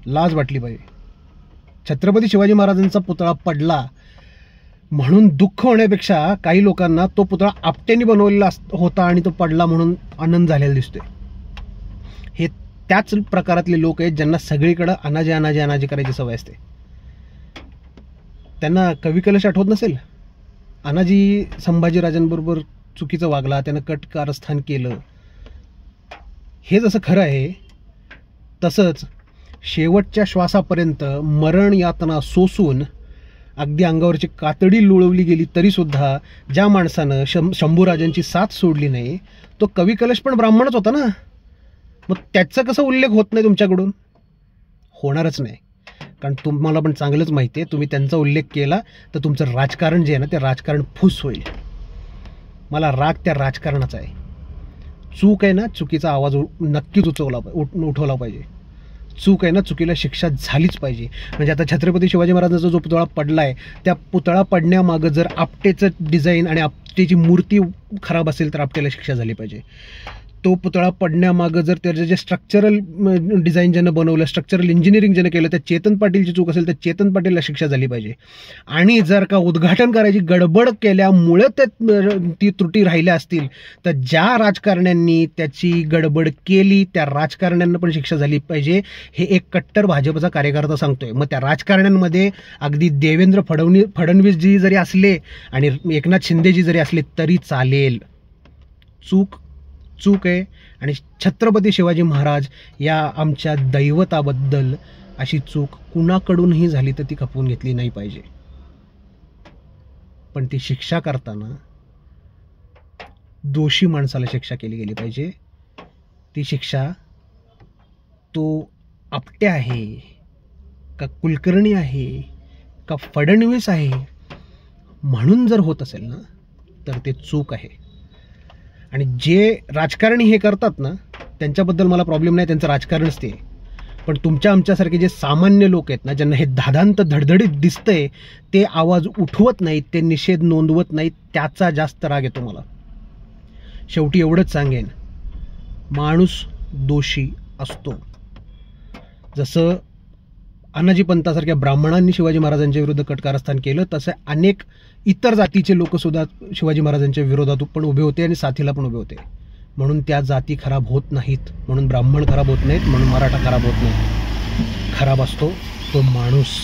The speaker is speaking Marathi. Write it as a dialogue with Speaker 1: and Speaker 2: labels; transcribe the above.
Speaker 1: लाज वाटली पाहिजे. छत्रपती शिवाजी महाराजांचा पुतळा पडला म्हणून दुःख होण्यापेक्षा काही लोकांना तो पुतळा आपट्याने बनवलेला होता आणि तो पडला म्हणून आनंद झालेला दिसतोय. हे त्याच प्रकारातले लोक आहेत ज्यांना सगळीकडे अनाजी अनाजी अनाजी करायची सवय असते. त्यांना कवी कलश आठवत नसेल. अनाजी संभाजीराजांबरोबर चुकीचं वागला, त्यानं कट कारस्थान केलं. हे जसं खरं आहे तसंच शेवटच्या श्वासापर्यंत मरण यातना सोसून अगदी अंगावरची कातडी लोळवली गेली तरीसुद्धा ज्या माणसानं शंभूराजांची साथ सोडली नाही तो कवी कलश पण ब्राह्मणच होता ना. मग त्याचा कसा उल्लेख होत नाही तुमच्याकडून? होणारच नाही, कारण तुम्हाला पण चांगलंच माहिती आहे तुम्ही त्यांचा उल्लेख केला तर तुमचं राजकारण जे आहे ना ते राजकारण फुस होईल. मला राग त्या राजकारणाचा आहे. चूक आहे ना, चुकीचा आवाज नक्कीच उठवला पाहिजे. चूक आहे ना, चुकीला शिक्षा झालीच पाहिजे. म्हणजे आता छत्रपती शिवाजी महाराजांचा जो पुतळा पडला आहे त्या पुतळा पडण्यामागं जर आपटेचं डिझाईन आणि आपटेची मूर्ती खराब असेल तर आपटेला शिक्षा झाली पाहिजे. तो पुतळा पडण्यामागं जर त्याचं जे स्ट्रक्चरल डिझाईन ज्यानं बनवलं, स्ट्रक्चरल इंजिनिअरिंग ज्यानं केलं त्या चेतन पाटीलची चूक असेल तर चेतन पाटीलला शिक्षा झाली पाहिजे. आणि जर का उद्घाटन करायची गडबड केल्यामुळे ती त्रुटी राहिल्या असतील तर ज्या राजकारण्यांनी त्याची गडबड केली त्या राजकारण्यांना पण शिक्षा झाली पाहिजे. हे एक कट्टर भाजपचा कार्यकर्ता सांगतोय. मग त्या राजकारण्यांमध्ये अगदी देवेंद्र फडणवीसजी जरी असले आणि एकनाथ शिंदेजी जरी असले तरी चालेल. चूक आहे. आणि छत्रपती शिवाजी महाराज या आमच्या दैवताबद्दल अशी चूक कुणाकडूनही झाली तर ती खपवून घेतली नाही पाहिजे. पण ती शिक्षा करताना दोषी माणसाला शिक्षा केली गेली पाहिजे. ती शिक्षा तो आपटे आहे का कुलकर्णी आहे का फडणवीस आहे म्हणून जर होत असेल ना तर ते चूक आहे. आणि जे राजकारणी हे करतात ना त्यांच्याबद्दल मला प्रॉब्लेम नाही, त्यांचं राजकारणच ते. पण तुमच्या आमच्यासारखे जे सामान्य लोक आहेत ना ज्यांना हे धादांत धडधडीत दिसतंय ते आवाज उठवत नाहीत, ते निषेध नोंदवत नाहीत, त्याचा जास्त राग येतो मला. शेवटी एवढंच सांगेन, माणूस दोषी असतो. जसं अनाजी पंतासारख्या ब्राह्मणांनी शिवाजी महाराजांच्या विरुद्ध कटकारस्थान केलं तसं अनेक इतर जातीचे लोक सुद्धा शिवाजी महाराजांच्या विरोधात पण उभे होते आणि साथीला पण उभे होते. म्हणून त्या जाती खराब होत नाहीत, म्हणून ब्राह्मण खराब होत नाहीत, म्हणून मराठा खराब होत नाही. खराब असतो तो माणूस.